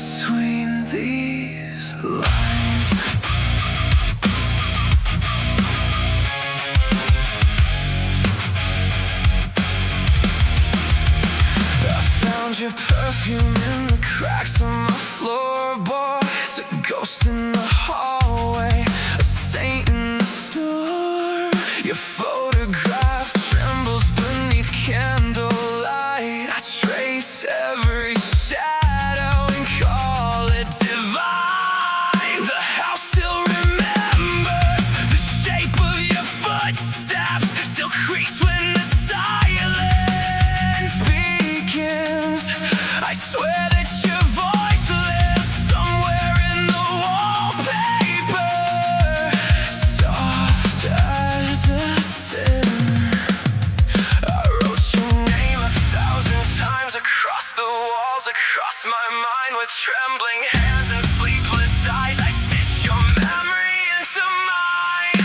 between these lines. I found your perfume in the cracks of my floorboards, a ghost in the hallway, a saint in the storm. Your photograph trembles beneath candlelight. I trace every shadow and call it divine. The house still remembers the shape of your footsteps, still creaks when the silence begins. I swear that your voice lives somewhere in the wallpaper, soft as a sin. I wrote your name 1,000 times across the walls, across my mind with trembling hands and sleepless eyes. I stitched your memory into mine.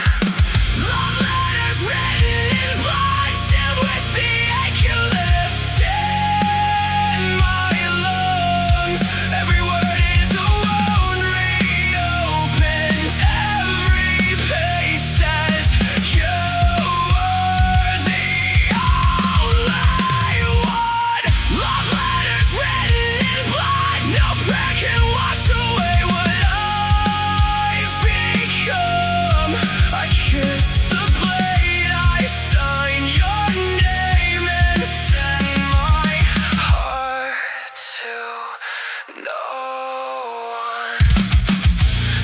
Love letters written in blood, sealed with the ache you left in my lungs. Every word is a wound reopened. Every page says you were the only one. Love letters written in blood, no prayer can wash away what I've become. I kiss the blade, I sign your name and send my heart to no one.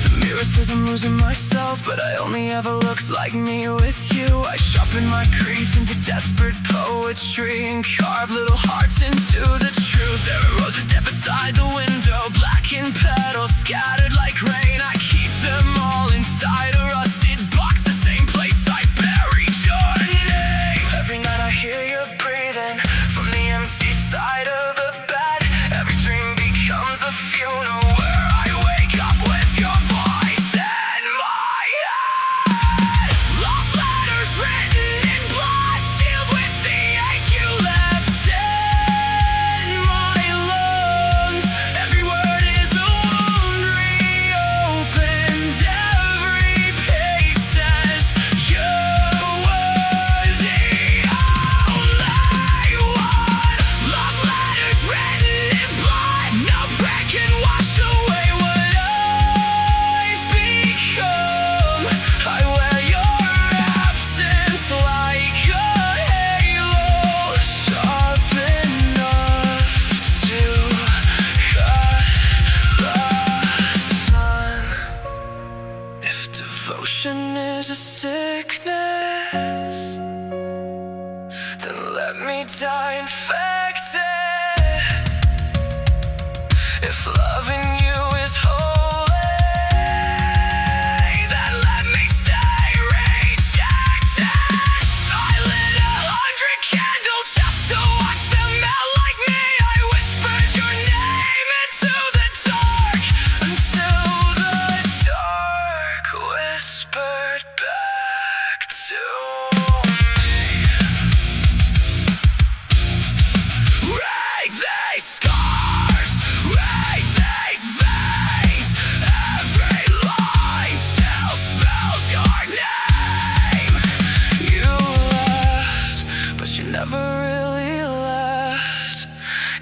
The mirror says I'm losing myself, but I only ever looked like me with you. I sharpen my grief into desperate poetry and carve little hearts into the truth. There are roses dead beside the window, blackened petals scattered like rain. I keep them all inside a rusted box, the same place I buried your name. Every night I hear you breathing from the empty side of the bed. Every dream becomes a funeral where I wake up with your voice in my head. Love letters written in blood, sealed with the ache you left in my lungs. Every word is a wound reopened. Every page says you were the only one. Love letters written in blood, no prayer can wash away what I've become. I wear your absence like a halo, sharp enough to cut the sun. If devotion is a sickness, then let me die infected. If loving you is holy, then let me stay rejected. I lit 100 candles just to watch them melt like me. I whispered your name into the dark until the dark whispered back to me. Rake these scars, rake these veins. Every line still spells your name. You left, but you never really left.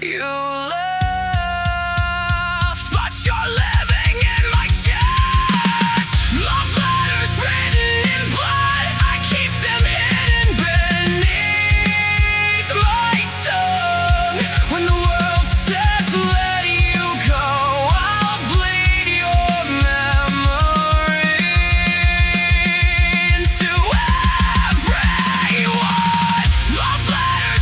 You left, but you're living in my chest. Love letters written in blood, I keep them hidden beneath my tongue. When the world says let you go, I'll bleed your memory into everyone. Love letters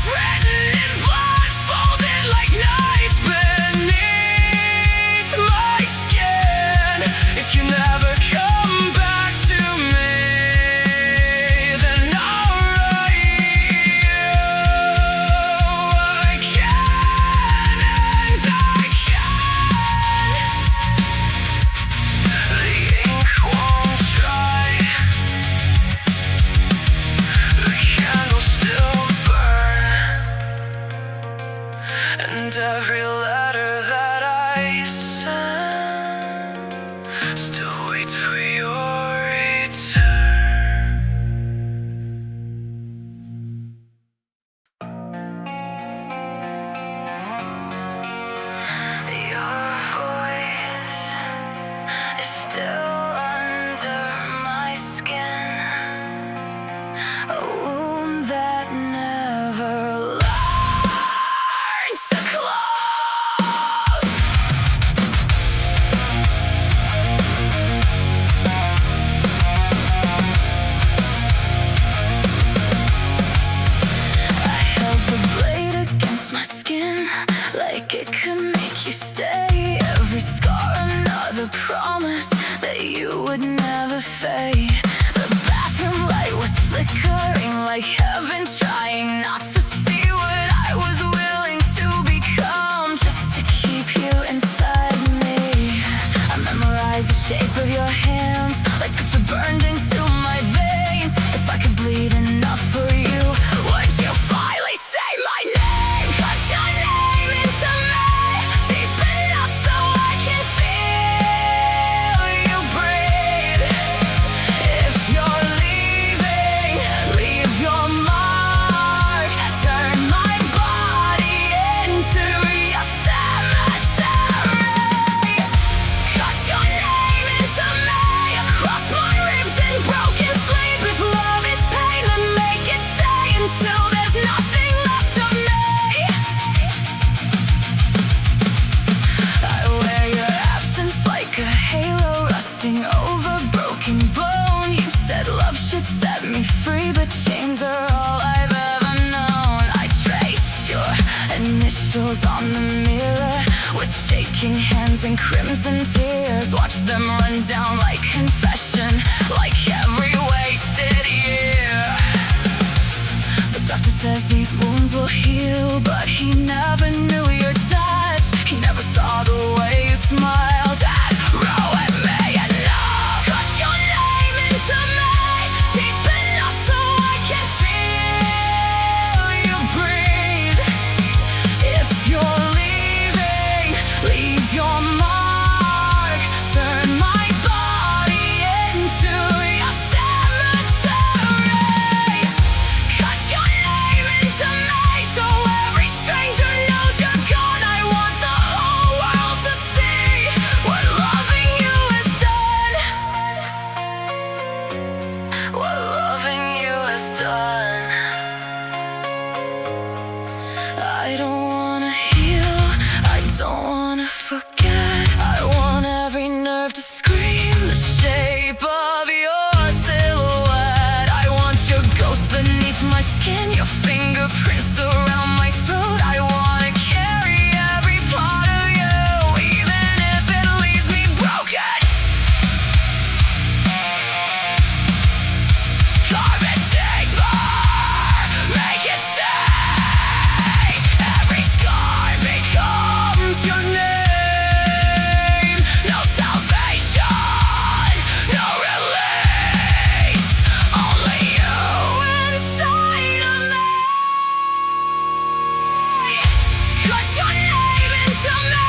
like heaven, trying not to see what I was willing to become, just to keep you inside me. I memorized the shape of your hands, like scripture burned into my veins. If I could bleed enough for you, would you finally say my name? Put your name into me, deep enough so I can feel you breathe. If you're leaving, leave your mark. Turn my body into your cemetery. Cut your name into me, across my ribs and broken sleep. If love is pain, then make it stay until there's nothing left of me. I wear your absence like a halo, rusting over broken bone. You said love should set me free, but chains are all I've ever known. I traced your initials on the mirror with shaking hands and crimson tears. Watch them run down like confession, like every wasted year. The doctor says these wounds will heal, but he never knew your touch. He never saw the way you smiled and ruined me enough. Cut your name into me, deep enough so I can feel you breathe. If you're leaving, leave your mark. Turn my body into your cemetery. Cut your name into me, so every stranger knows you're gone. I want the whole world to see what loving you has done. What loving you has done. I don't wanna heal, I don't wanna forget. I want every nerve to scream the shape of your silhouette. I want your ghost beneath my skin, your fingerprints around my throat. I wanna carry every part of you, even if it leaves me broken. Carve it deeper, make it stay. Every scar becomes your name. No salvation, no release, only you inside of me. Cut your name into me,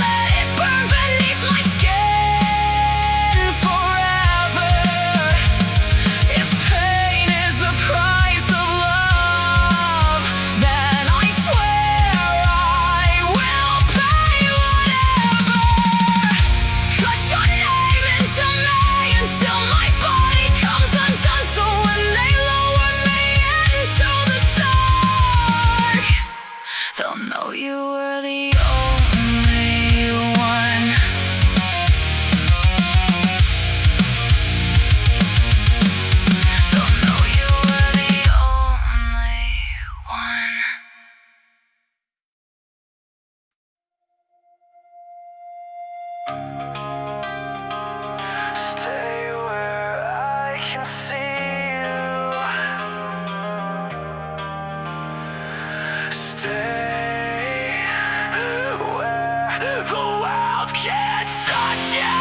let it burn beneath my skin forever. If pain is the price of love, then I swear I will pay whatever. Cut your name into me until my body comes undone. So when they lower me into the dark, they'll know you were the only one. They'll know you were the only one. Stay where I can see you. Stay where the world can't touch you.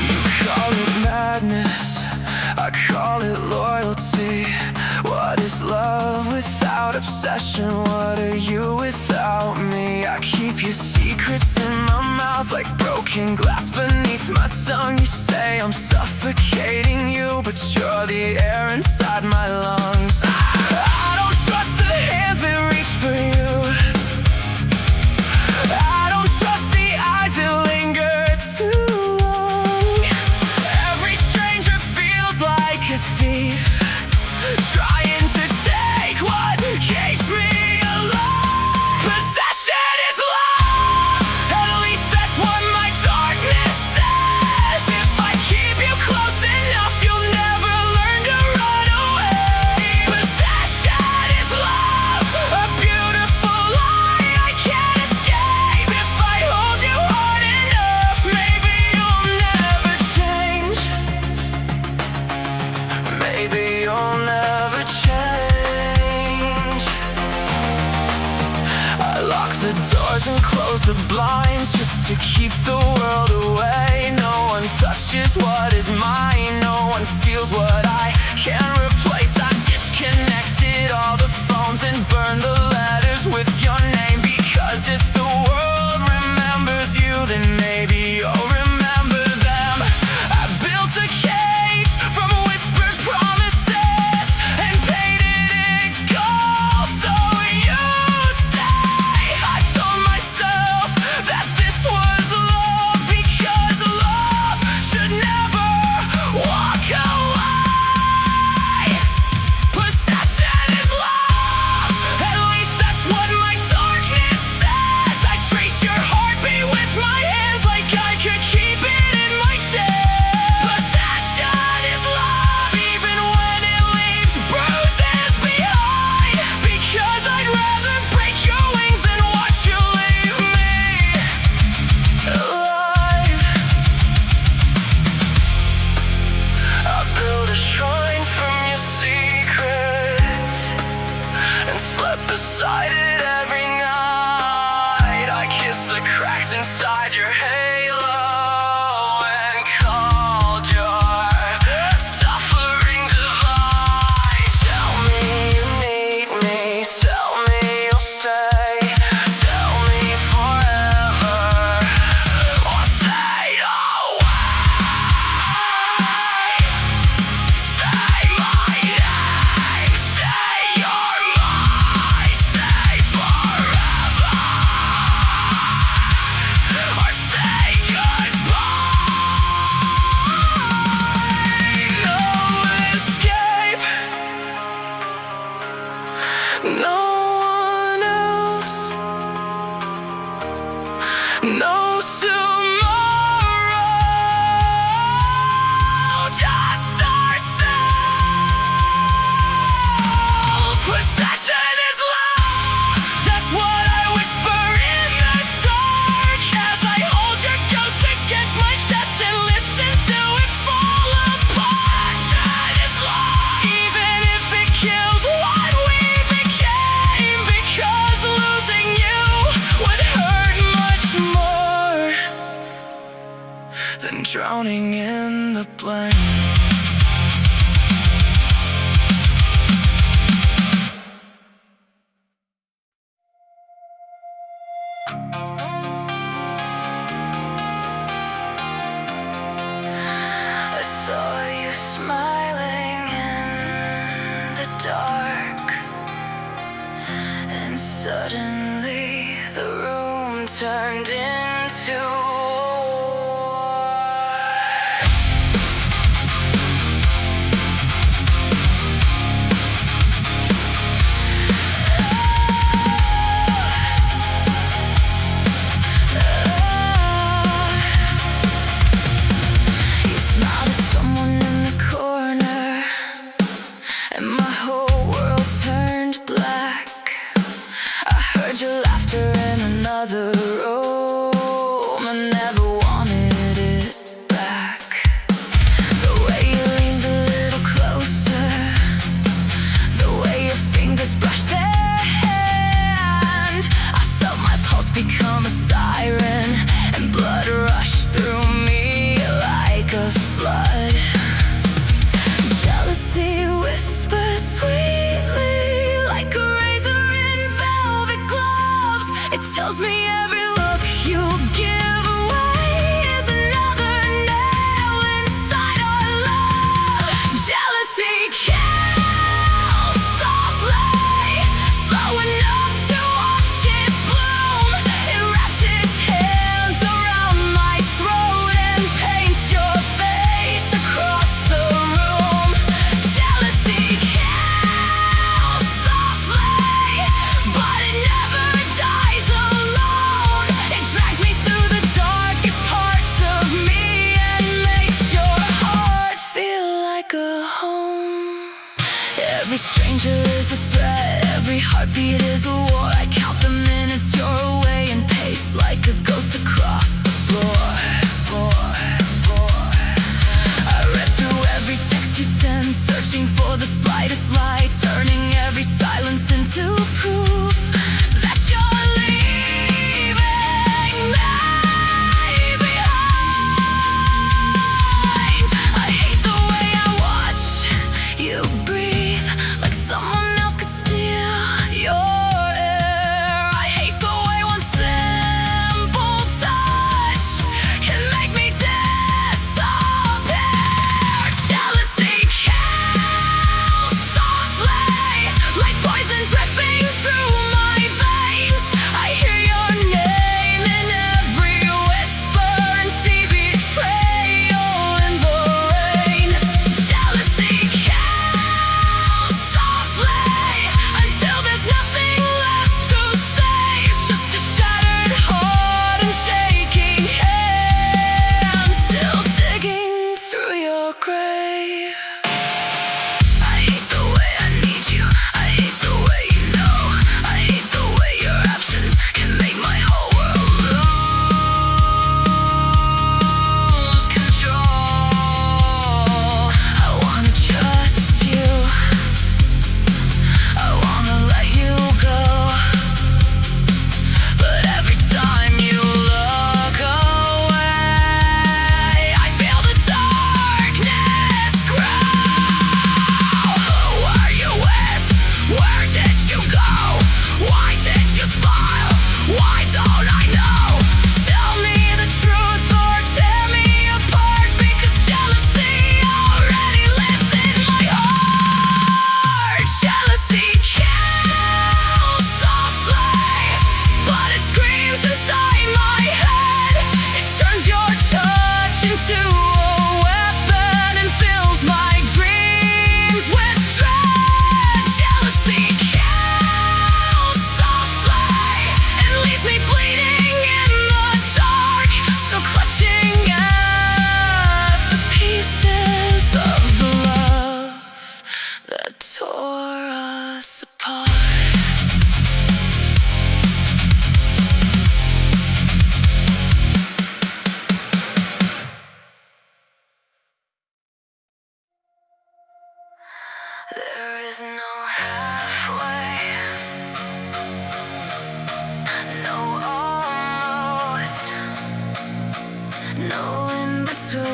You call it madness, I call it loyalty. What is love without obsession? What are you without me? I keep your secrets in my mouth like broken glass beneath my tongue. You say I'm suffocating you, but you're the air inside my lungs. I don't trust the hands that reach for you. I don't trust the eyes that linger too long. Every stranger feels like a thief, trying to take what keeps me alive. Possession is love, at least that's what my darkness says. If I keep you close enough, you'll never learn to run away. Possession is love, abuse the doors and close the blinds just to keep the world away. No one touches what is mine, no one steals what I can't replace. I disconnected all the phones and burned the letters with your name, because if the world remembers you, then maybe you'll remember them. I built a cage from whispered promises and painted it gold so you'd stay. I told myself that this was love, because love should never walk away. Possession is love, at least that's what my darkness says. I trace your heartbeat with my hands like I could keep it in my chest. Possession is love, even when it leaves bruises behind, because I'd rather break your wings than watch you leave me alive. I built a shrine from your secrets and slept beside it every night. I kissed the cracks inside your halo and called your suffering divine. Tell me you need me, tell me you'll stay, tell me forever or fade away. Say my name, say you're mine, say forever or say goodbye. No escape, no one else, no tomorrow, just ourselves. Possession is love, that's what I whisper in the dark as I hold your ghost against my chest and listen to it fall apart. Possession is love, even if it kills what we became, because losing you would hurt much more than drowning in the blame. I saw you smiling in the dark, and suddenly the room turned into war. You smiled at someone in the corner, and my whole world turned black. I heard your laughter in another room, I never wanted it back. The way you leaned a little closer, the way your fingers brushed their hand, I felt my pulse become a siren, and blood rushed through me like a flood. Jealousy whispers sweetly like a razor in velvet gloves. It tells me every look you give away is another nail inside our love. Jealousy kills softly, slow enough to watch it bloom. It wraps its hands around my throat and paints your face across the room. Jealousy kills softly, but it never dies alone. It drags me There is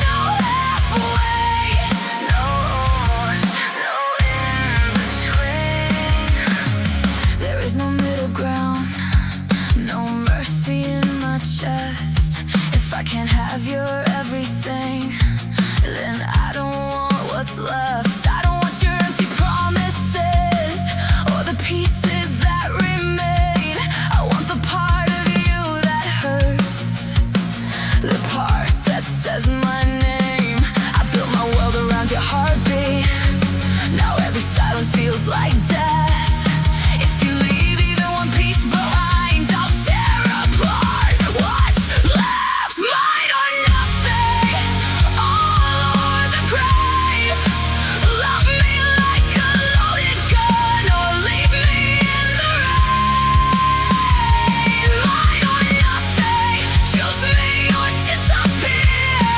no halfway, no in between. There is no middle ground, no mercy in my chest. If I can't have your everything, then I don't want what's left. I don't want your empty promises or the pieces that remain. I want the part of you that hurts, the part that says my name. I built my world around your heartbeat. Now every silence feels like death. If you leave even one piece behind, I'll tear apart what's left. Mine or nothing, all or the grave. Love me like a loaded gun, or leave me in the rain. Mine or nothing, choose me or disappear.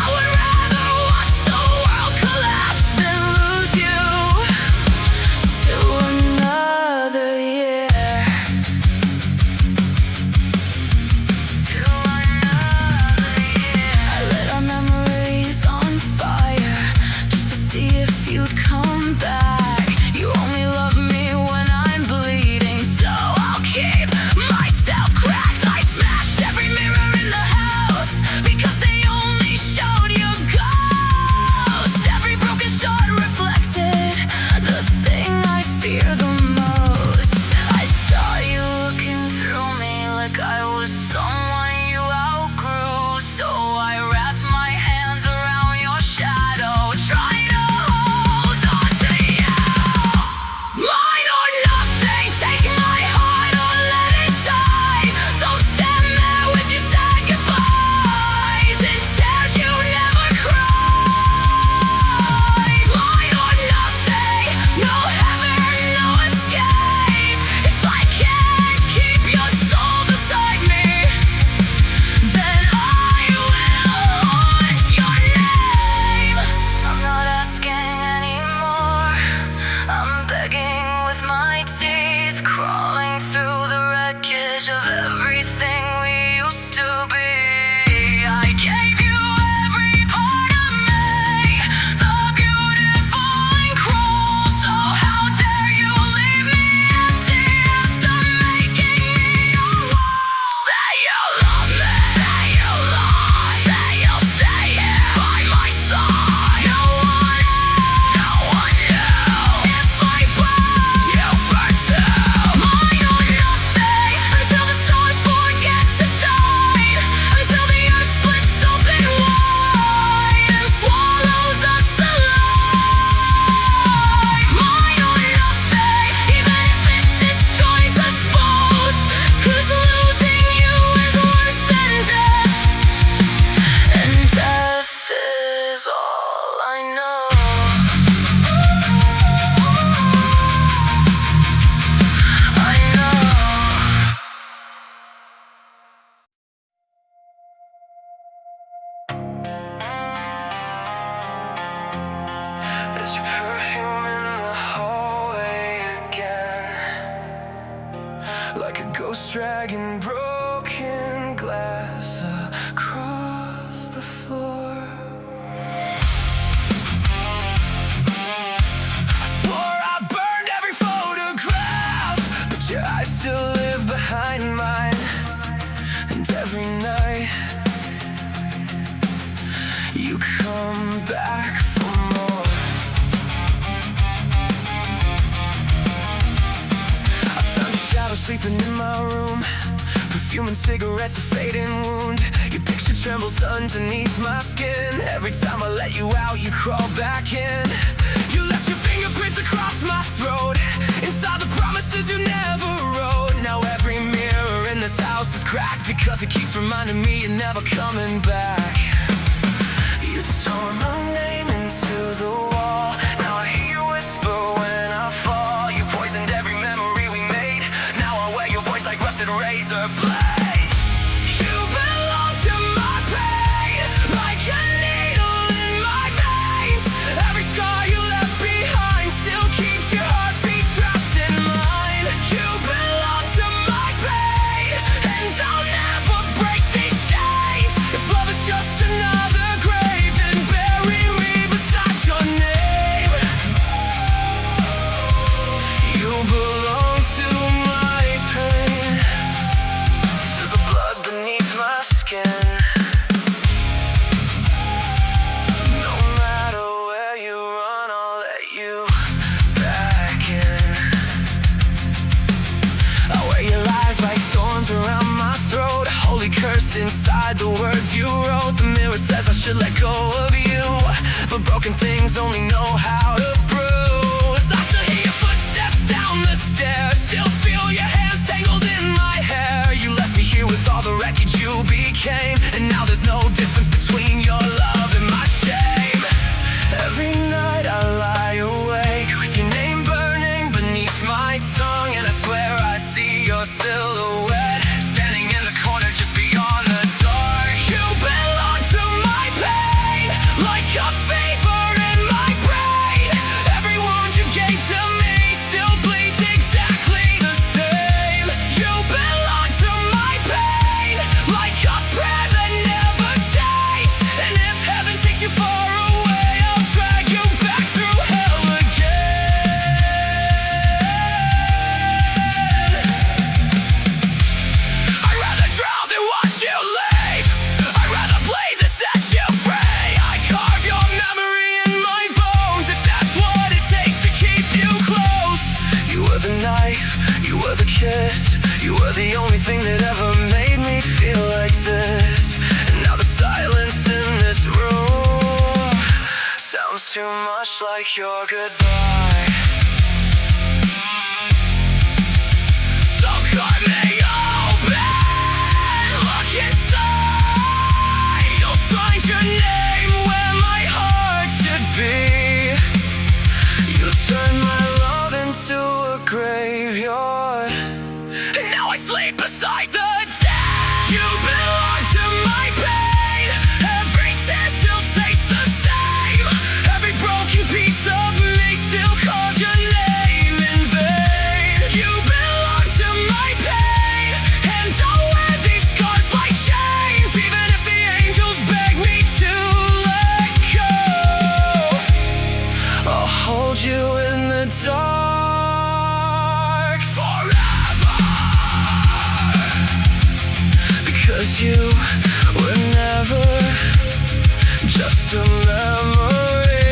I would rather watch the world collapse than lose you to another year. To another year. I lit our memories on fire just to see if you'd come back. You only love me when I'm bleeding, so I'll keep myself cracked. I smashed every mirror in the house because they only showed your ghost. Every broken shot reflected the thing I fear the most. I saw you looking through me like I was someone you outgrew, so I wrapped my hands around your shadow, trying to hold on to you. Mine or nothing, take my heart or let it die. Don't stand there with your sad goodbyes and tears you never cried. Mine or nothing, no heaven, no escape. If I can't keep your soul beside me, then I will haunt your name. I'm not asking anymore, I'm begging with my teeth, crawling through the wreckage of everything we used to be. I gave you every part of me, the beautiful and cruel, so how dare you leave me empty after making me your wall. Say you love me, say you lie, say you'll stay here by my side. No one knew if I burn, you burn too. Mine or nothing, until the stars forget to shine, until the earth splits open wide and swallows us alive. Mine or nothing, even if it destroys us both, 'cause losing you is worse than death, and death is all I know. I know. There's your perfume in the hallway again, like a ghost dragging broken glass across the floor. I swore I burned every photograph, but your eyes still live behind mine. And every night you come back for more. I found your shadow sleeping in my room, perfume and cigarettes, a fading wound. Your picture trembles underneath my skin. Every time I let you out, you crawl back in. You left your fingerprints across my throat, inside the promises you never wrote. Now every mirror in this house is cracked because it keeps reminding me you're never coming back. You tore my name into the wall. Now I hear you whisper when I fall. You poisoned every memory we made. Now I wear your voice like rusted razor blades. You belong to my pain, like a needle in my veins. Every scar you left behind still keeps your heartbeat trapped in mine. inside the words you wrote. The mirror says I should let go of you, but broken things only know how to bruise. I still hear your footsteps down the stairs, still feel your hands tangled in my hair. You left me here with all the wreckage you became, and now there's no difference between your love and my shame. Every night I lie awake with your name burning beneath my tongue, and I swear I see your silhouette standing in the corner just beyond the door. You belong to my pain, like a fever in my brain. Every wound you gave to me still bleeds exactly the same. You belong to my pain, like a prayer that never changed. And if heaven takes you far away, I'll drag you back through hell again. I'd rather drown than watch you leave. I'd rather bleed than set you free. I carve your memory in my bones if that's what it takes to keep you close. You were the knife, you were the kiss, you were the only thing that ever made me feel like this. And now the silence in this room sounds too much like your goodbye. So cut me open, look inside. You'll find your name where my heart should be. You turned my love into a graveyard, and now I sleep beside the dead. You belong to my pain, every tear still tastes the same. Every broken piece of me still calls your name in vain. You belong to my pain, and I'll wear these scars like chains, even if the angels beg me to let go. I'll hold you in the dark forever, because you were never just a memory.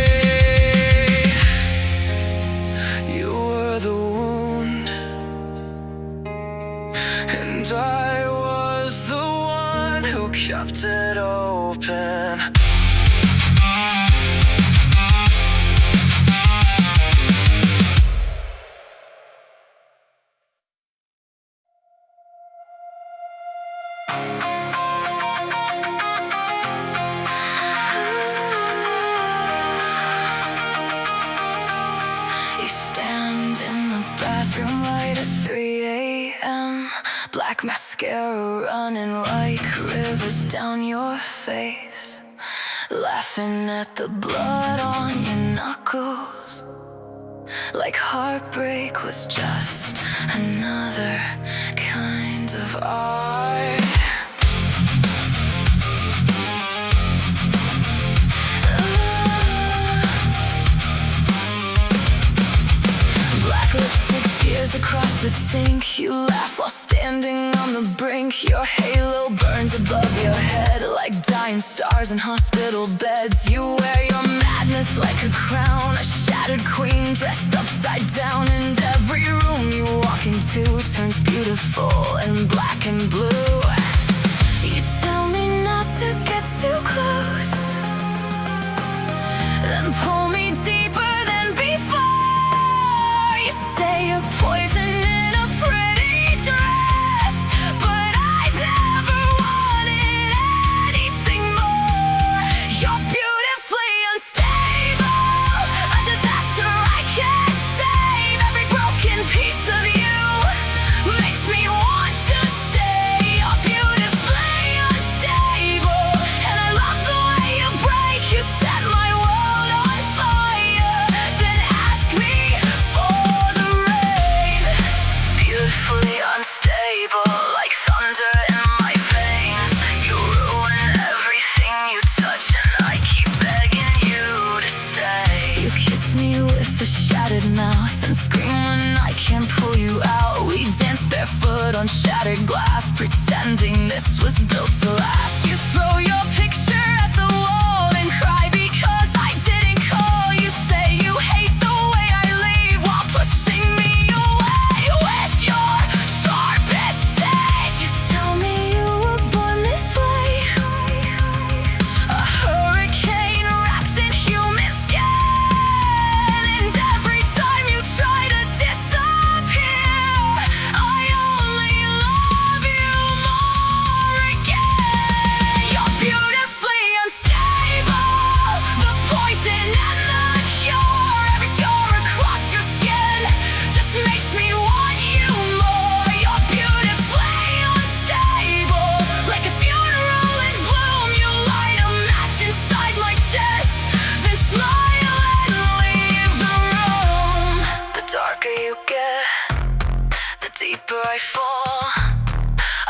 You were the wound, and I was the one who kept it open. You stand in the bathroom light at 3 a.m. Black mascara running like rivers down your face, laughing at the blood on your knuckles, like heartbreak was just another kind of art. Black lipstick, tears across the sink. You laugh while standing on the brink. Your halo burns above your head like dying stars in hospital beds. You wear your madness like a crown, a shattered queen dressed upside down. And every room you walk into turns beautiful in black and blue. You tell me not to get too close, then pull me deeper than before. You say you're poison in a pretty dress, but I've never wanted anything more. You're beautifully unstable, a disaster I can't save. Every broken piece of you makes me want to stay. You're beautifully unstable, and I love the way you break. You set my world on fire, then ask me for the rain. Beautifully unstable, like thunder in my veins. You ruin everything you touch, and I keep begging you to stay. You kiss me with a shattered mouth and scream when I can't pull you out. We dance barefoot on shattered glass, pretending this was built to last. You throw your picture at the wall and cry because I didn't call. You say you hate the way I leave while pushing me away with your sharpest teeth. You tell me you were born this way, deeper I fall.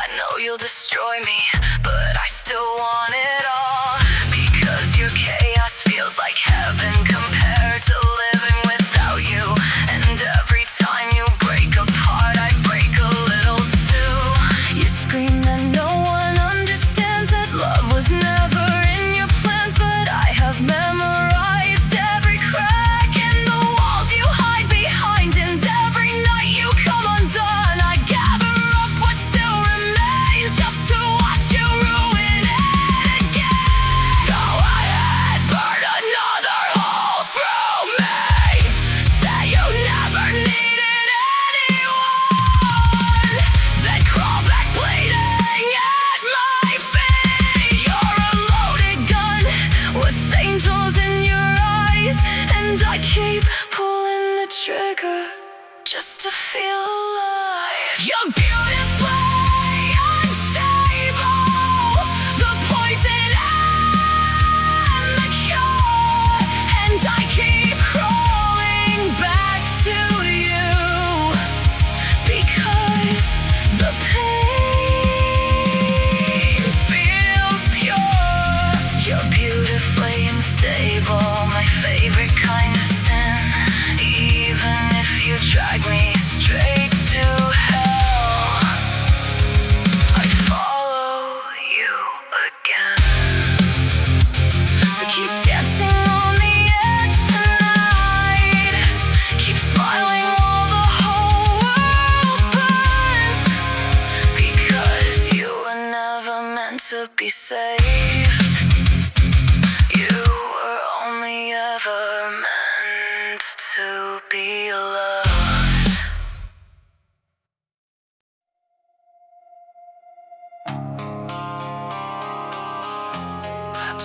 I know you'll destroy me, but I still want it all. Because your chaos feels like heaven compared to living without you. And every time you break apart, I break a little too. You scream that no one understands, that love was never in your plans, but I have memorized every crack in the walls you hide behind, and every night you come undone. I gather up what still remains just to watch you ruin it again. Go ahead, burn another hole through me. Say you never needed anyone, then crawl back bleeding at my feet. You're a loaded gun with angels in your eyes, and I keep pulling the trigger just to feel alive. You're beautifully unstable, the poison and the cure, and I keep crawling back to you because the pain feels pure. You're beautifully unstable, my favorite kind of sin. Even if you drag me straight to hell, I follow you again. So keep dancing on the edge tonight. Keep smiling while the whole world burns. Because you were never meant to be saved. You were only ever meant to be loved.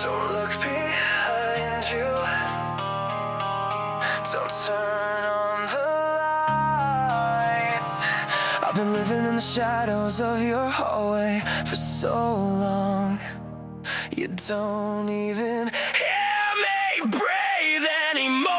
Don't look behind you. Don't turn on the lights. I've been living in the shadows of your hallway for so long. You don't even hear me breathe anymore.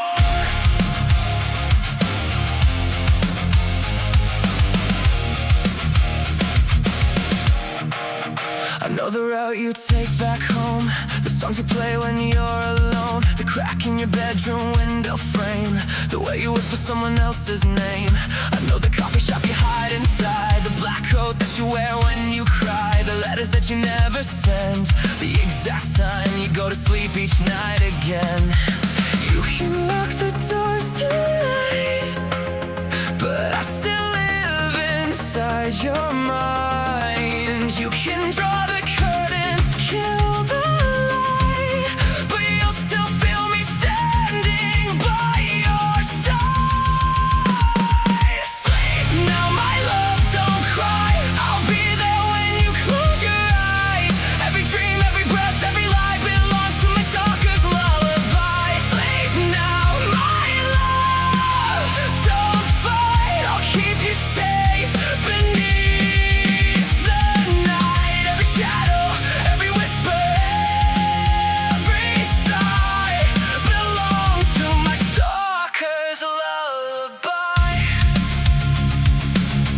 I know the route you take back home, the songs you play when you're alone, the crack in your bedroom window frame, the way you whisper someone else's name. I know the coffee shop you hide inside, the black coat that you wear when you cry, the letters that you never send, the exact time you go to sleep each night again. You can lock the doors tonight, but I still live inside your mind. You can draw the curtains, kill the light, but you'll still feel me standing by your side. Sleep now, my love, don't cry. I'll be there when you close your eyes. Every dream, every breath, every lie belongs to my stalker's lullaby. Sleep now, my love, don't fight. I'll keep you safe beneath the night. Every shadow, every whisper, every sigh belongs to my stalker's lullaby.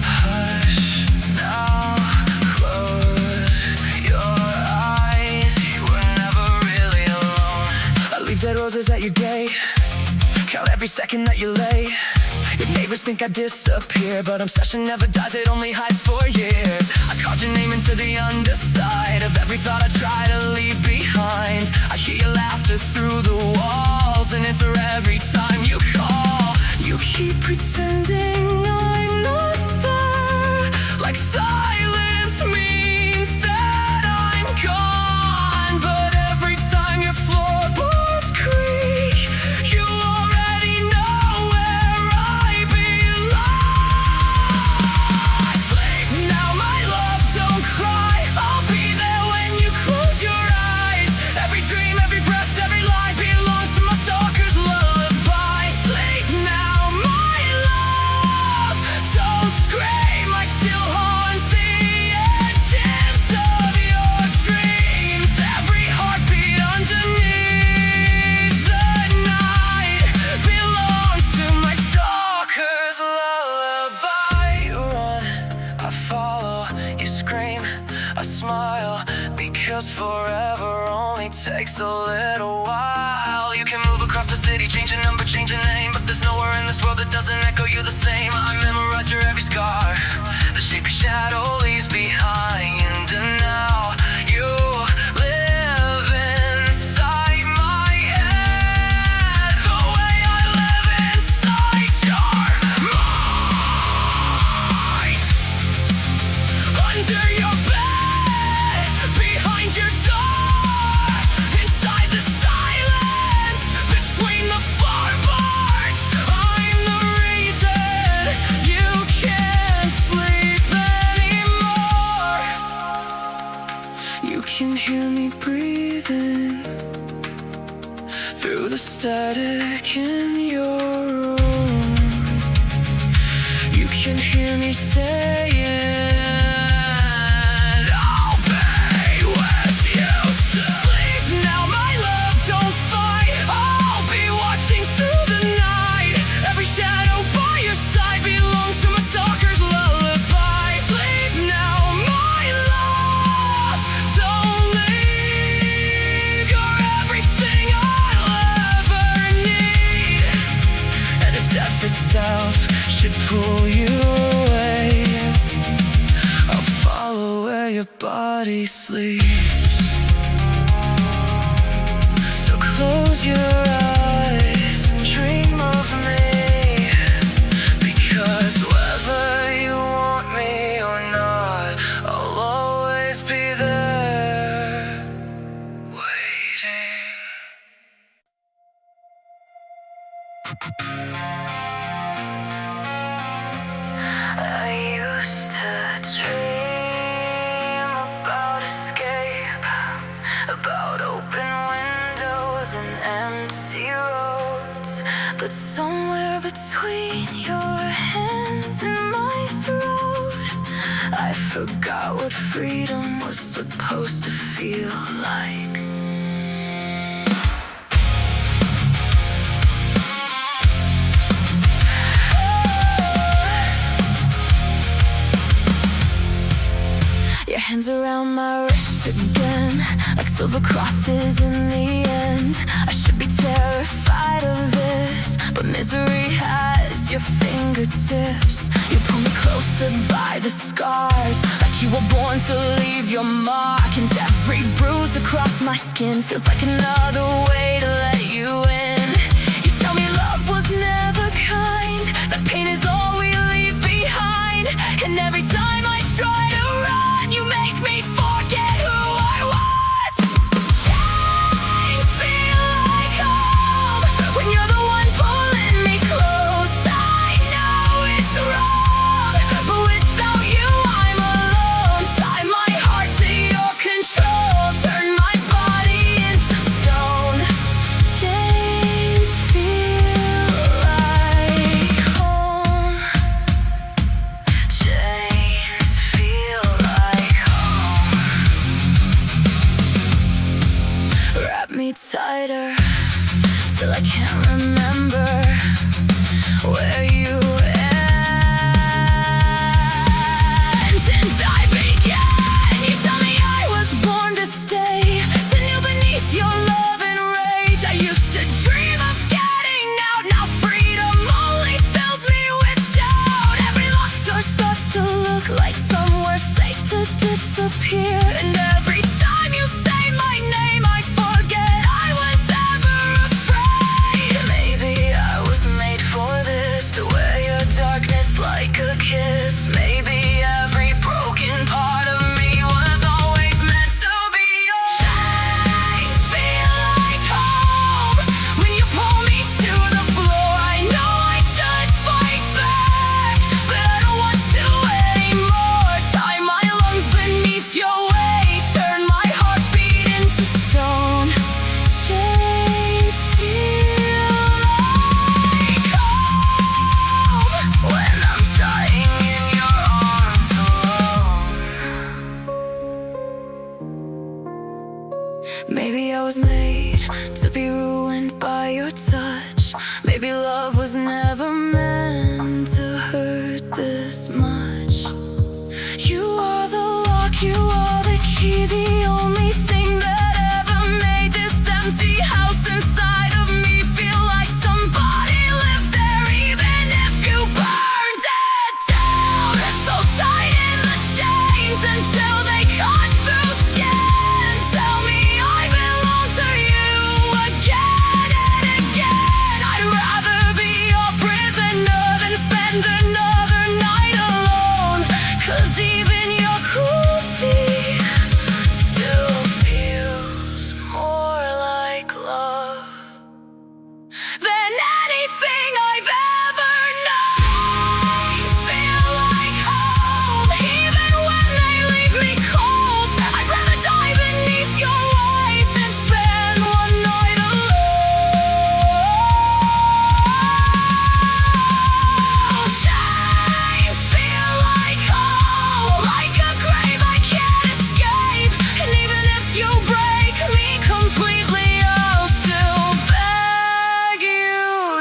Hush now, close your eyes. You were never really alone. I leave dead roses at your gate, count every second that you lay. Your neighbors think I disappear, but obsession never dies, it only hides for years. I called your name into the underside of every thought I try to leave behind. I hear your laughter through the walls and answer every time you call. You keep pretending I'm not there, like silence means that I'm gone. But every time your floorboards creak, you already know where I belong. Sleep now, my love, don't cry. I'll be there when you close your eyes. Every dream, every breath, every lie belongs to my stalker's lullaby. Sleep now, my love. a little while. You can move across the city, change a number, change a name, but there's nowhere in this world that doesn't echo you the same. I memorize your every scar, the shape your shadow leaves behind. And now you live inside my head, the way I live inside your mind. Under your bed, behind your door, inside the silence, between the floorboards, I'm the reason you can't sleep anymore. You can hear me breathing through the static in your room. You can hear me saying, I'll be with you soon. Sleep now, my love, don't fight. I'll be watching through the night. Every shadow by your side belongs to my stalker's lullaby. Sleep now, my love, don't leave. You're everything I'll ever need. And if death itself should pull you away, I'll follow where your body sleeps. So close your eyes and dream of me, because whether you want me or not, I'll always be there, waiting. I used to dream about escape, about open windows and empty roads. But somewhere between your hands and my throat, I forgot what freedom was supposed to feel like. Your hands around my wrist again, like silver crosses in the end. I should be terrified of this, but misery has your fingertips. You pull me closer by the scars, like you were born to leave your mark. And every bruise across my skin feels like another way to let you in. You tell me love was never kind, that pain is all we leave behind. And every time I try to run, you make me forget who I was. Chains feel like home when you're the one pulling me close. I know it's wrong, but without you I'm alone. Tie my heart to your control, turn my body into stone. Chains feel like home. Chains feel like home. Wrap me tighter till I can't remember where you end. And I began. You tell me I was born to stay, to kneel beneath your love and rage. I used to dream of getting out, now freedom only fills me with doubt. Every locked door starts to look like somewhere safe to disappear. And every time you say my name, I forget I was ever afraid. Maybe I was made for this, to wear your darkness like a kiss. Maybe every broken part of me was always meant to be yours. Chains feel like home when you pull me to the floor. I know I should fight back, but I don't want to anymore. Tie my lungs beneath your weight, turn my heartbeat into stone. Chains feel like home when I'm dying in your arms alone. Maybe I was made to be ruined by your touch. Maybe love was never meant to hurt this much. You are the lock, you are the key, the only thing that ever made this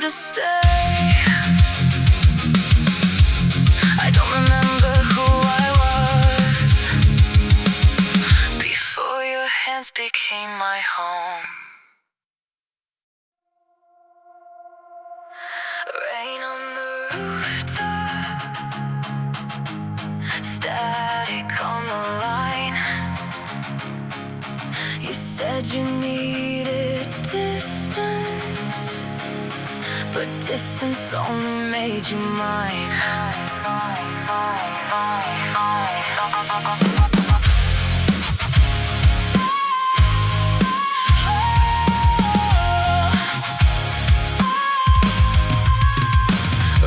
to stay. I don't remember who I was before your hands became my home. Rain on the rooftop, static on the line. You said you needed distance, but distance only made you mine.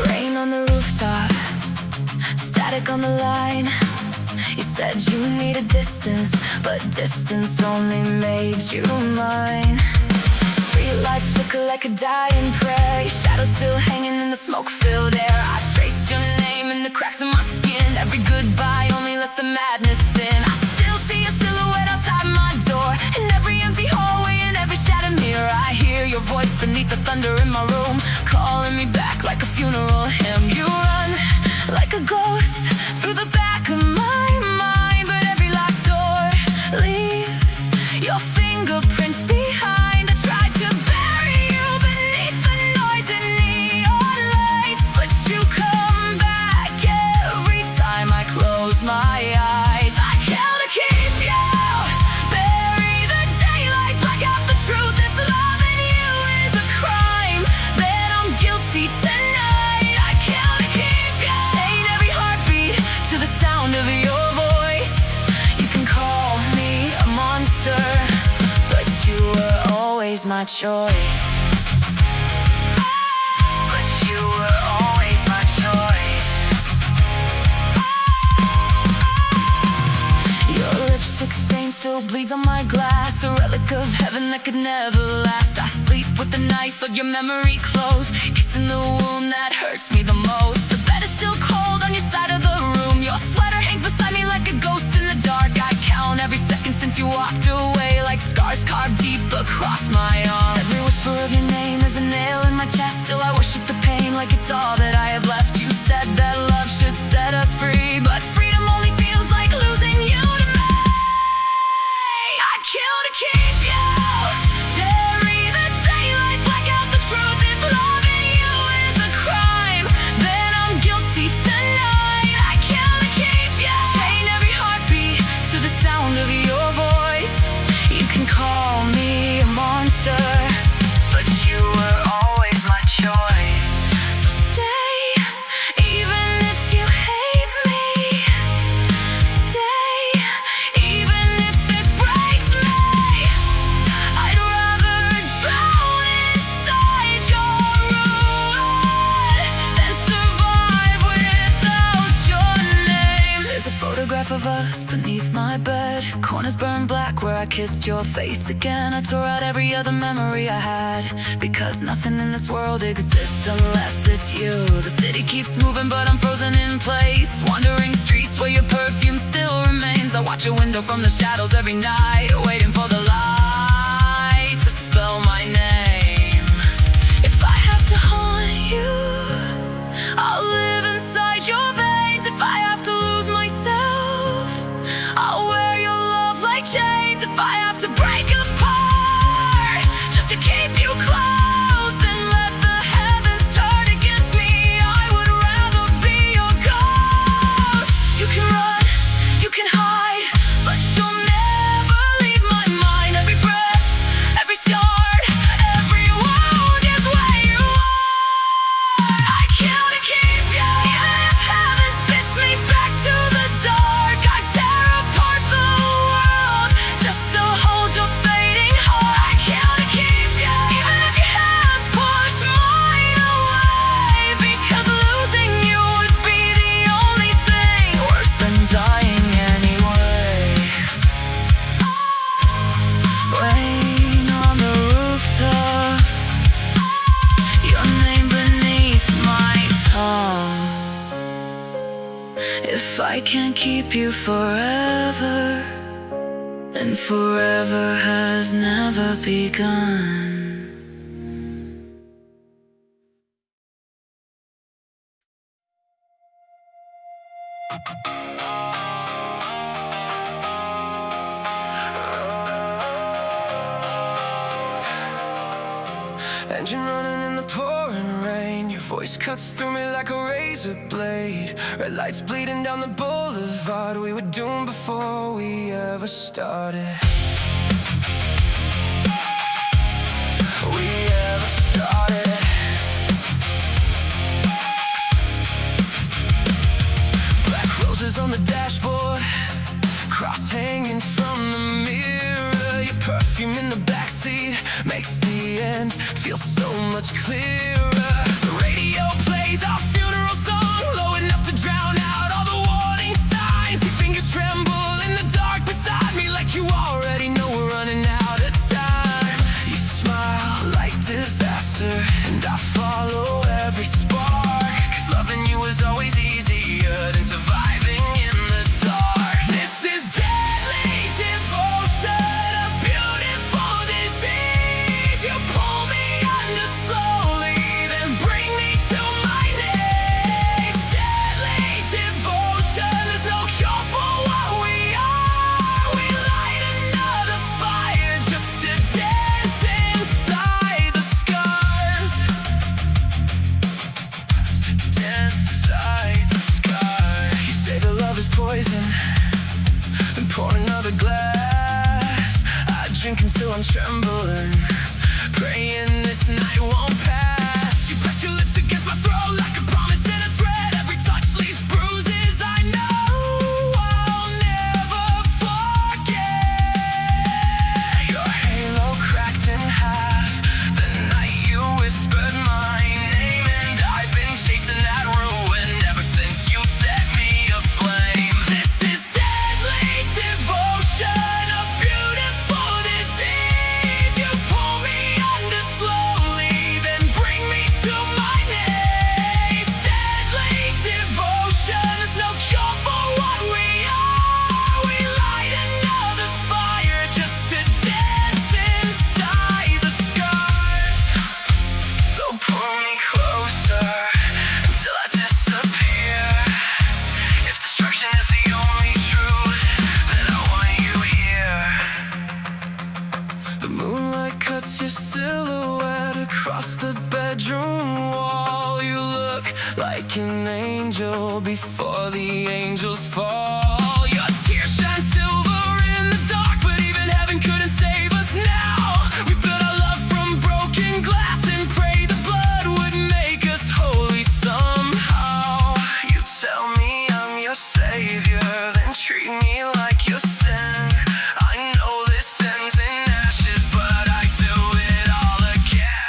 Rain on the rooftop, static on the line. You said you needed distance, but distance only made you mine. Street lights flicker like a dying prayer. Your shadow's still hanging in the smoke-filled air. I traced your name in the cracks of my skin. Every goodbye only lets the madness in. I still see your silhouette outside my door, in every empty hallway, in every shattered mirror. I hear your voice beneath the thunder in my room, calling me back like a funeral hymn. You run like a ghost through the back of my mind, but every locked door leaves your fingerprints behind. I tried to bury you beneath the noise and neon lights, but you come back every time I close my eyes. I kill to keep you, bury the daylight, black out the truth. If loving you is a crime, then I'm guilty tonight. I kill to keep you, chain every heartbeat to the sound of your voice. You can call me a monster, but you were always my choice. But you were always my choice. Your lipstick stain still bleeds on my glass, a relic of heaven that could never last. I sleep with the knife of your memory close, kissing the wound that hurts me the most. The bed is still cold on your side of the room. Your sweater hangs beside me like a ghost in the dark. I count every second since you walked away, like scars carved deep across my arm. Every whisper of your name is a nail in my chest. Still I worship the pain like it's all that I have left. You said that love should set us free, but freedom only feels like losing you to me. I'd kill to keep you, bury the daylight, black out the truth. If loving you is a crime, then I'm guilty tonight. I kill to keep you, chain every heartbeat to the sound of your voice. You can call me a monster, but you were always my choice. So stay, even if you hate me. Stay, even if it breaks me. I'd rather drown inside your ruin than survive without your name. There's a photograph of us beneath my bed, corners burned black where I kissed your face again. I tore out every other memory I had, because nothing in this world exists unless it's you. The city keeps moving but I'm frozen in place, wandering streets where your perfume still remains. I watch a window from the shadows every night, waiting for the light to spell my name. If I have to haunt you, I'll live inside your veins. If I have to lose myself, I'll wear your love like chains. If I have to break apart just to keep you close, then let the heavens turn against me. I would rather be your ghost. You can run, you can hide, but you'll never leave my mind. Every breath, every scar, every wound is where you are. I kill to keep you, even if heaven spits me back to the dark. I tear apart the world just to hold your fading heart. I kill to keep you, even if your hands push mine away, because losing you would be the only thing worse than dying anyway. Rain on the rooftop, your name beneath my tongue. If I can't keep you forever, then forever has never begun. Engine running in the pouring rain. Your voice cuts through me like a razor blade. Red lights bleeding down the boulevard. We were doomed before we ever started. We ever started. Black roses on the dashboard, cross hanging from the mirror. Your perfume in the backseat makes the end feel so much clearer. The radio plays our funeral song, low enough to drown out all the warning signs. Your fingers tremble in the dark beside me, like you already know we're running out of time. You smile like disaster, and I follow every spark, 'cause loving you is always easier than surviving in the dark. This is deadly devotion, a beautiful disease. You pull me under slowly, then bring me to my knees. Deadly devotion, there's no cure for what we are. We light another fire just to dance inside the scars. Just to dance inside the scars. You say the love is poison, then pour another glass. I drink until I'm trembling, praying this night won't pass. You press your lips against my throat like a promise and a threat. Every touch leaves bruises I know I'll never forget. Your halo cracked in half the night you whispered my name, and I've been chasing that ruin ever since you set me aflame. This is deadly devotion, a beautiful disease. You pull me under slowly, then bring me to my knees. Deadly devotion, there's no cure for what we are. We light another fire just to dance inside the scars. So pull me closer until I disappear. If destruction is the only truth, then I want you here. The moonlight cuts your silhouette across the bedroom wall. You look like an angel before the angels fall. Your tears shine silver in the dark, but even heaven couldn't save us now. We built our love from broken glass and prayed the blood would make us holy somehow. You tell me I'm your savior, then treat me like your sin. I know this ends in ashes, but I do it all again.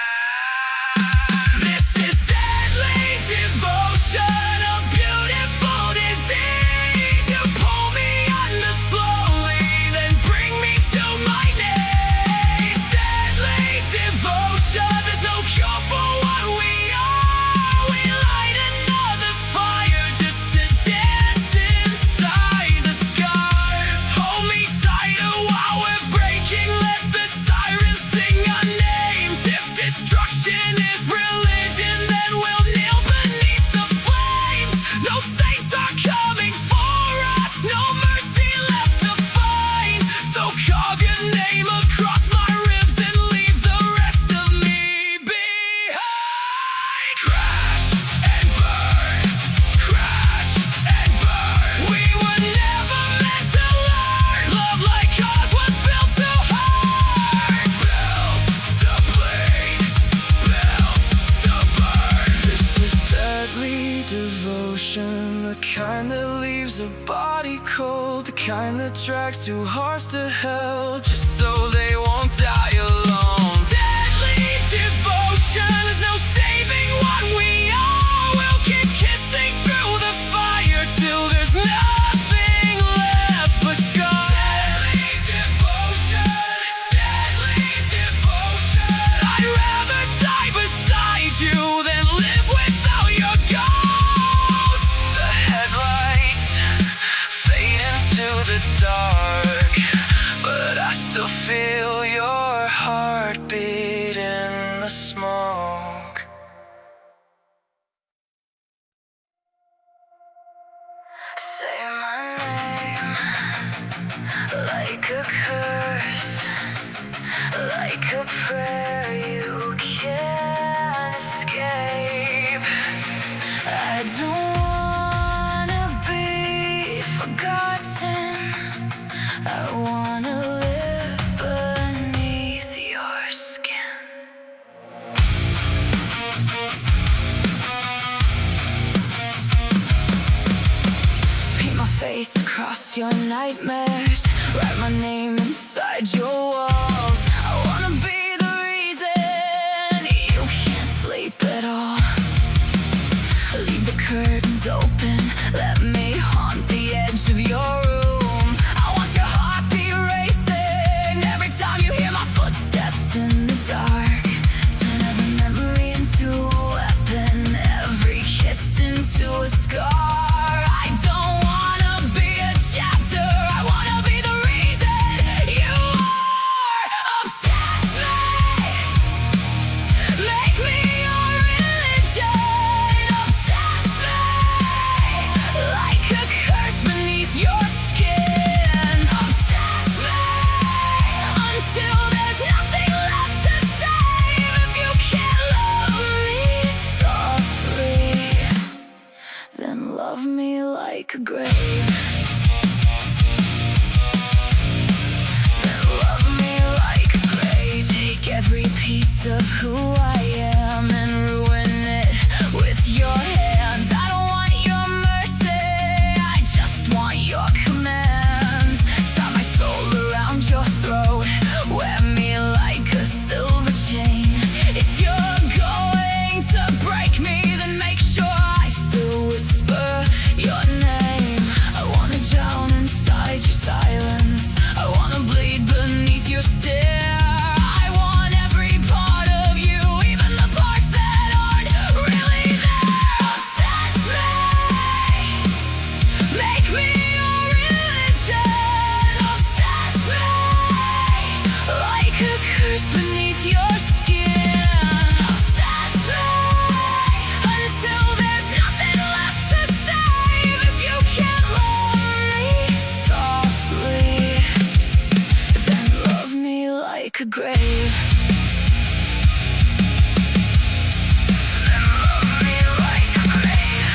This is deadly devotion, a beautiful disease. You pull me under slowly, then bring me to my knees. Deadly devotion, there's no cure for what we are. We light another fire just to dance inside the scars. Hold me tighter while we're breaking, let the sirens sing our names. If destruction is religion, then we'll kneel beneath the flames. No saints are coming for us, no mercy left to find. So carve your name across my ribs and leave the rest of me behind. Crash and burn, crash and burn. We were never meant to learn. Love like ours was built to hurt. Built to bleed, built to burn. This is deadly devotion, the kind that leaves a body cold, the kind that drags two hearts to hell just so they won't die alone. Deadly devotion, there's no saving what we are. We'll keep kissing through the fire till there's nothing left but scars. Deadly devotion, deadly devotion. I'd rather die beside you than live without your ghost. The headlights fade into the dark, but I still feel your heartbeat in the smoke. a curse, like a prayer you can't escape. I don't wanna be forgotten. I wanna live beneath your skin. Paint my face across your nightmares, write my name inside your walls. I wanna be the reason you can't sleep at all. Leave the curtains open, let me haunt the edge of your room. I want your heartbeat racing every time you hear my footsteps in the dark. Turn every memory into a weapon, every kiss into a scar. I don't wanna be a chapter, I wanna be the reason you are. Obsess me, make me your religion. Obsess me, like a curse beneath your skin. Obsess me, until there's nothing left to save. If you can't love me softly, then love me like a grave. Then love me like a grave. Take every piece of who I am and ruin it with your hands. I don't want your mercy, I just want your commands. Tie my soul around your throat, wear me like a silver chain. If you're going to break me, then make sure I still whisper your name. I wanna drown inside your silence, I wanna bleed beneath your stare. I want every part of you, even the parts that aren't really there. Obsess me, make me your religion. Obsess me, like a curse beneath your skin. Obsess me, until there's nothing left to save. If you can't love me softly, then love me like a grave. Then love me like a grave.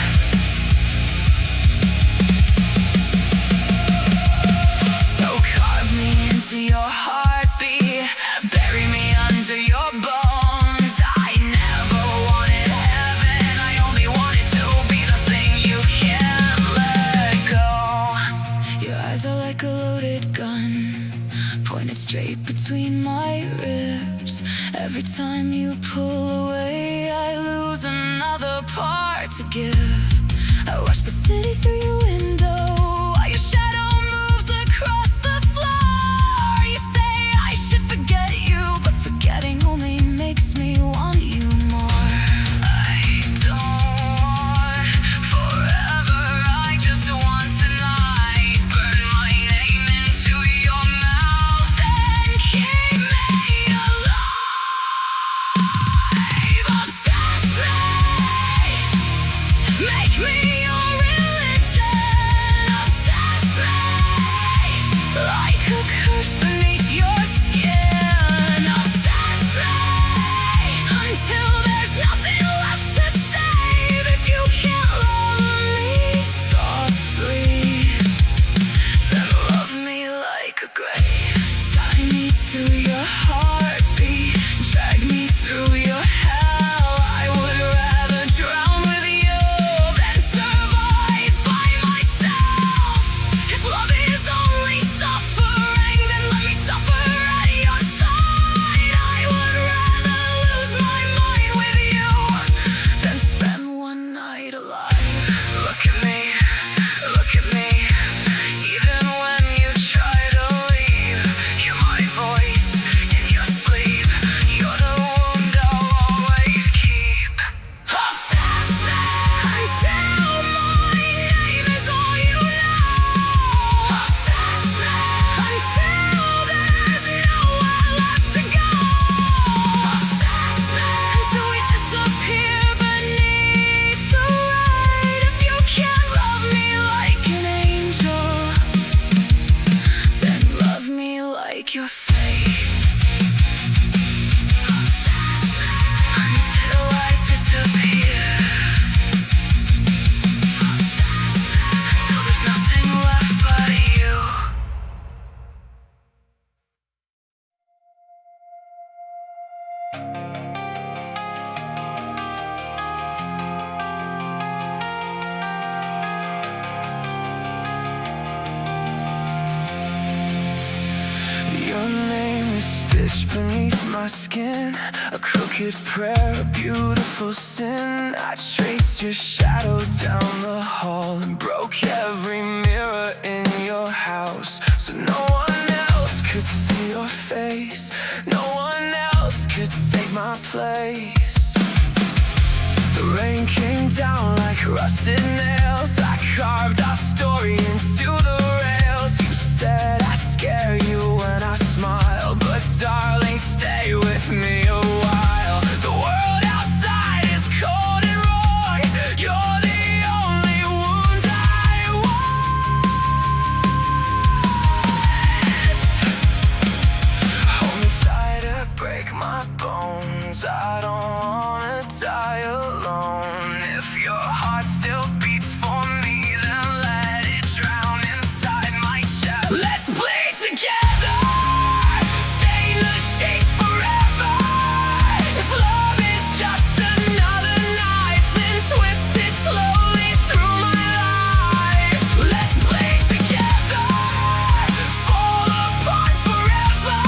So carve me into your heartbeat, bury me under your bones. I never wanted heaven, I only wanted to be the thing you can't let go. Your eyes are like a loaded gun, pointed straight between my ribs. Every time you pull away, I lose another part to give. I watch the city through your window, while your shadow moves across the floor. You say I should forget you, but forgetting only makes me want you more. I don't want forever, I just want tonight. Burn my name into your mouth and keep me alive. Obsess me, make me your religion. Obsess me, like a curse beneath your skin. Obsess me, until there's nothing left to save. If you can't love me softly, then love me like a grave. Tie me to your heartbeat, drag me through your hell. I would rather drown with you than survive by myself. If love is only suffering, then let me suffer at your side. I would rather lose my mind with you itch beneath my skin, a crooked prayer, a beautiful sin. I traced your shadow down the hall and broke every mirror in your house, so no one else could see your face, no one else could take my place. The rain came down like rusted nails. I carved our story into the rails. You said I scare you when I smile, but darling, stay with me a while. The world outside is cold and wrong. You're the only wound I want. Hold me tighter, break my bones. I don't wanna die alone. If your heart still beats for me, then let it drown inside my chest. Let's bleed together, stain the sheets forever. If love is just another knife, then twist it slowly through my life. Let's bleed together, fall apart forever.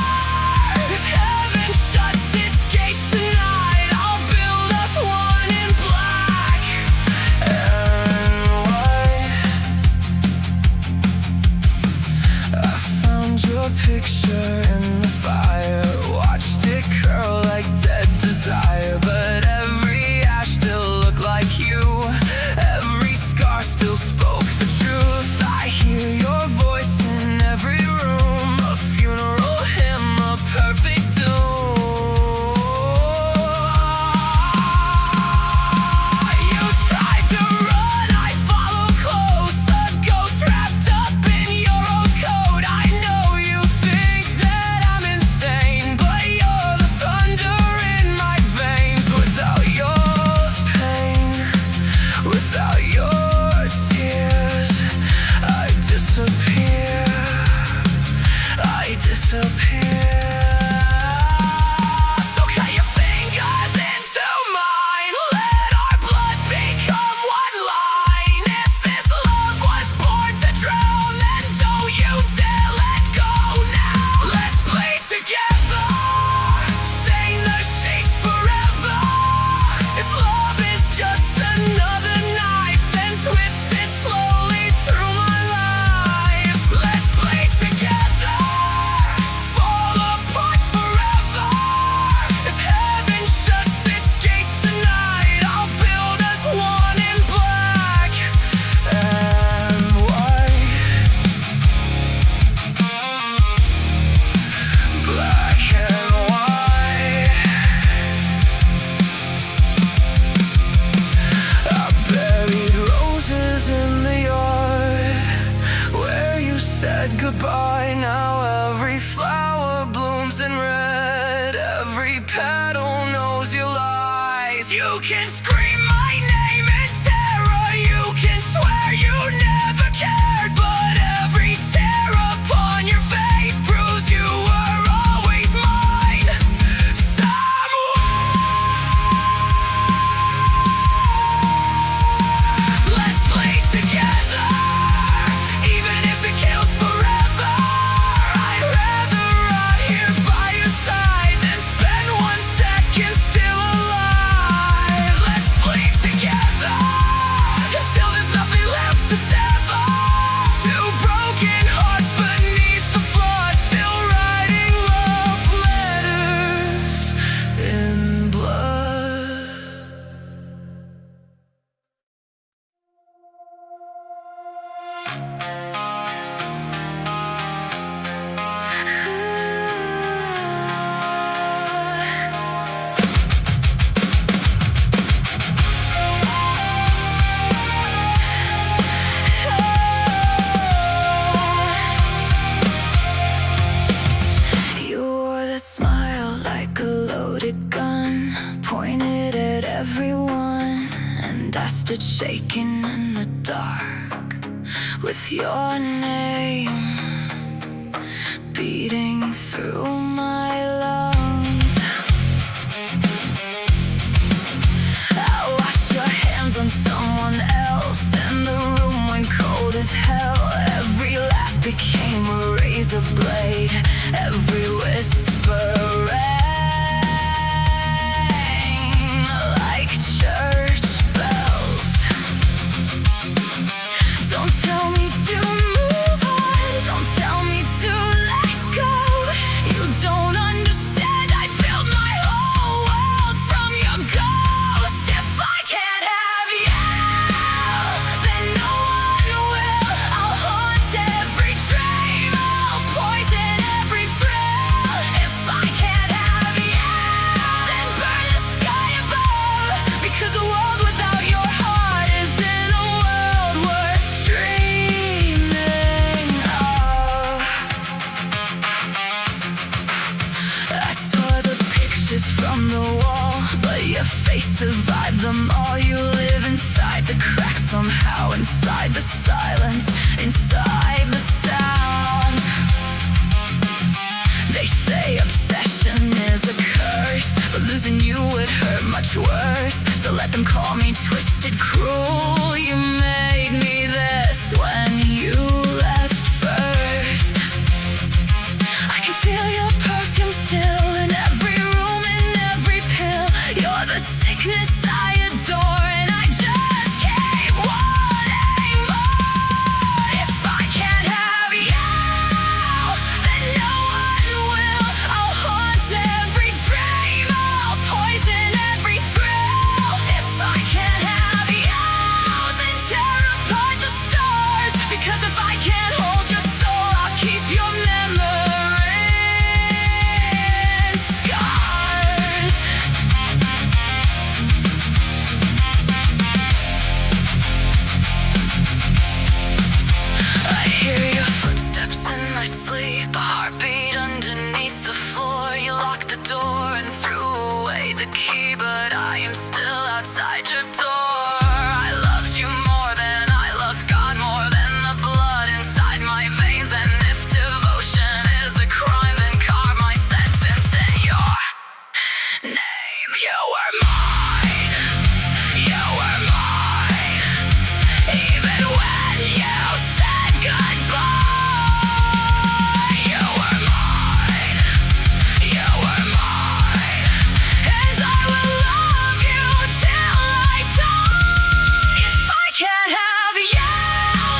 If heaven shuts its gates tonight, I'll build us one in black and white. I found your picture in the fire, watched it curl like dead desire. But every ash still looked like you, every scar still spoke the truth. I hear your voice in every room, a funeral hymn, a perfect doom. You tried to run, I follow close, a ghost wrapped up in your old coat. I know you think that I'm insane, but you're the thunder in my veins. Without your pain, without your tears, I disappear, I disappear. So cut your fingers into mine, let our blood become one line. If this love was born to drown, then don't you dare let go now. Let's play together, stain the sheets forever. If love is just another knife, then twist it slowly through my life. Let's play together, fall apart forever. If heaven shuts its gates tonight, I'll build us one in black and white. Black and white. I buried roses in the yard where you said goodbye. Now every flower blooms in red, every petal knows your lies. You can scream my name in terror, you can swear you never cared, but every tear upon your face proves you were always mine. Let's play together, even if it kills forever. I'd rather rot here by your side than spend 1 second still alive. Let's bleed together until there's nothing left to sever. Two broken hearts beneath the flood, still writing love letters in blood. You wore that smile like a loaded gun, pointed at everyone, and I stood shaking in the dark with your name beating through my lungs. I watched your hands on someone else, and the room went cold as hell. Every laugh became a razor blade, every whisper but rang like church bells. Don't tell me to move on, don't tell me to let go. You don't understand, I built my whole world from your ghost. If I can't have you, then no one will. I'll haunt every dream, I'll poison every thrill. If I can't have you, then burn the sky above, because a world without your heart isn't a world worth dreaming of. I tore the pictures from the wall, but your face survived them all. You live inside the cracks somehow, inside the silence, inside the sound. They say obsession is a curse, but losing you would hurt much worse. So let them call me twisted, cruel. You made me this when you left first. I can feel your perfume still in every room, in every pill. You're the sickness I adore, and I just keep wanting more. If I can't have you, then no one will. I'll haunt every dream, I'll poison every thrill. If I can't have you, then tear apart the stars, because if I can't hold your soul, I'll keep your memory in scars. I hear your footsteps in my sleep, a heartbeat underneath the floor. You locked the door and threw away the key, but I am still outside your door. I loved you more than I loved God, more than the blood inside my veins. And if devotion is a crime, then carve my sentence in your name. You were mine, you were mine, even when you said goodbye. You were mine, you were mine, and I will love you till I die. If I can't have you,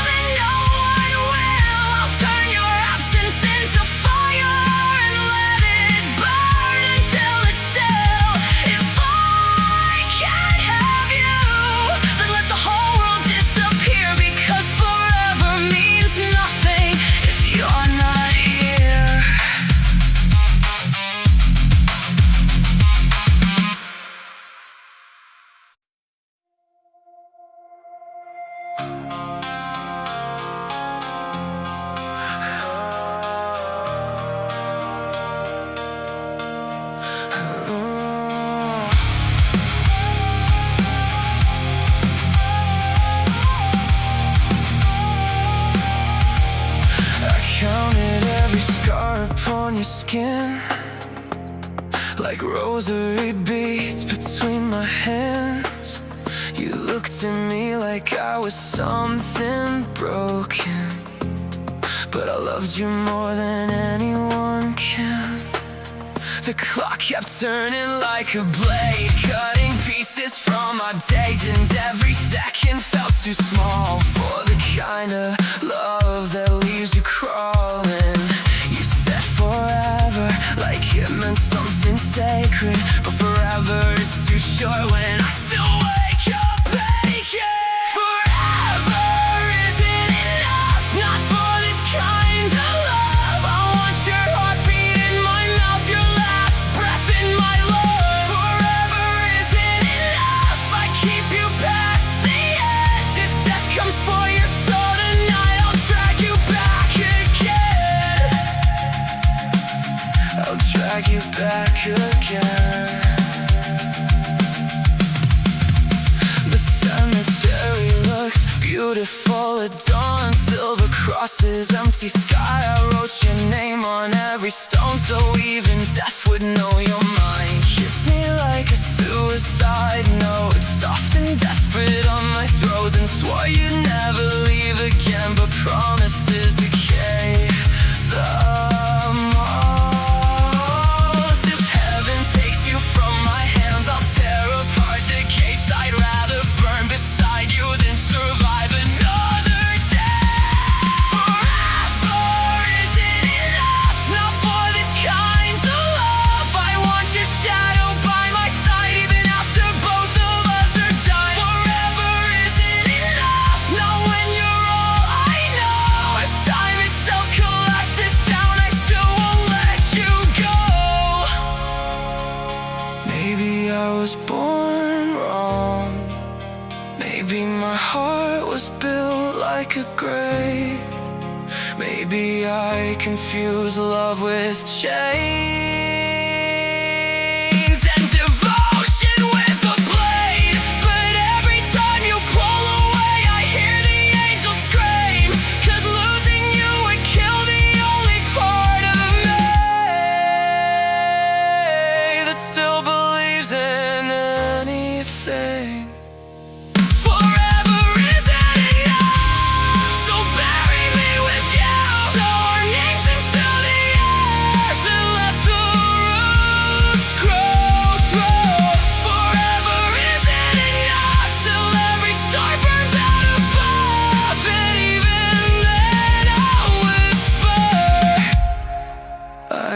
then no one will. I'll turn your absence into fire and let it burn until it's still. If I can't have you, then let the whole world disappear, because forever means nothing if you're not here. I counted every scar upon your skin, like rosary beads between my hands. You looked at me like I was something broken, but I loved you more than anyone can. The clock kept turning like a blade, cutting pieces from our days, and every second felt too small for the kind of love that leaves you crawling. You said forever like it meant something sacred, but forever is too short when I still wake up aching. Forever isn't enough, not for this kind of love. I want your heartbeat in my mouth, your last breath in my lungs. Forever isn't enough, I keep you past the end. If death comes for your soul tonight, I'll drag you back again. I'll drag you back again. The cemetery looked beautiful at dawn, silver crosses, empty sky. I wrote your name on every stone, so even death would know you're mine. Kiss me like a suicide note, soft and desperate on my throat, then swore you'd never leave again, but promises decay the more. Maybe my heart was built like a grave. Maybe I confuse love with chains and devotion with a blade. But every time you pull away, I hear the angels scream, 'cause losing you would kill the only part of me that still believes in anything.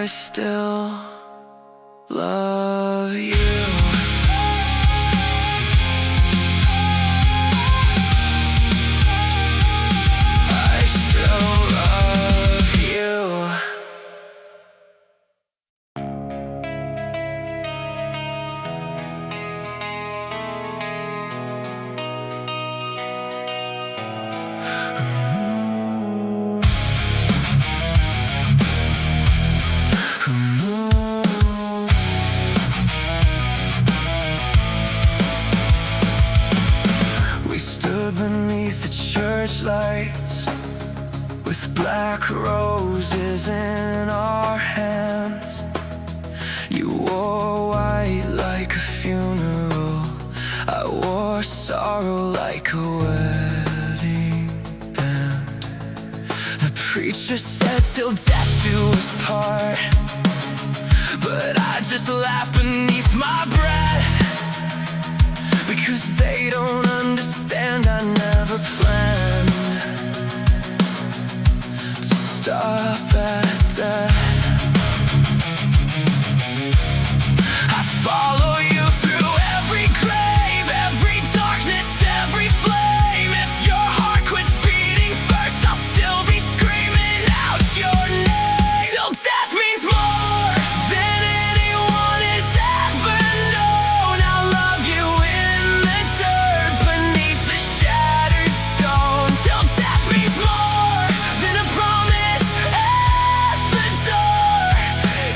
I still love you. I still love you. Beneath the church lights, with black roses in our hands. You wore white like a funeral, I wore sorrow like a wedding band. The preacher said till death do us part, but I just laughed beneath my breath, because they don't understand. I never planned to stop at death. I follow you through every grave, every darkness, every flame. If your heart quits beating first, I'll still be screaming out your name, till death means more than anyone has ever known. I'll love you in the dirt, beneath the shattered stone, till death means more than a promise at the door.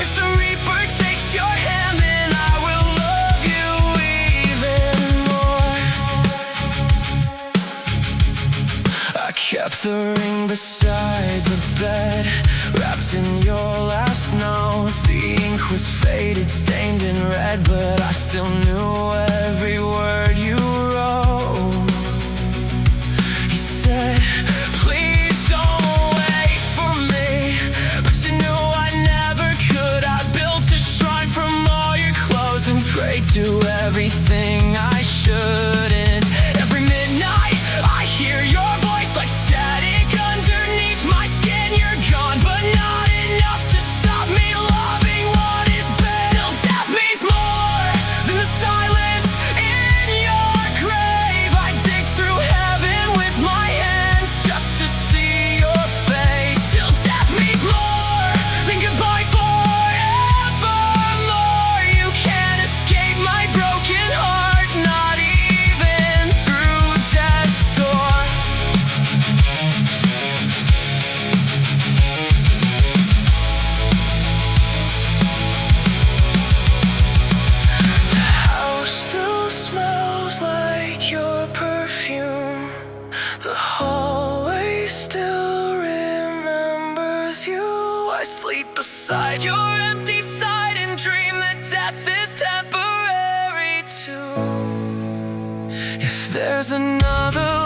If the reaper takes your hand, then I will love you even more. I kept the ring beside the bed, wrapped in your last note. The ink was faded, stained in red, but I still knew every word you wrote. You said, please don't wait for me, but you knew I never could. I built a shrine from all your clothes and prayed to everything I shouldn't. Every midnight I hear your voice like static underneath my skin. You're gone, but not enough to stop me loving what is best, till death means more than the silence in your grave. I dig through heaven with my hands just to see your face, till death means more than goodbye forevermore. You can't escape my broken heart, not even through death's door. The house still smells like your perfume. The hallway still remembers you. I sleep beside your empty side and dream that death is temporary too. If there's another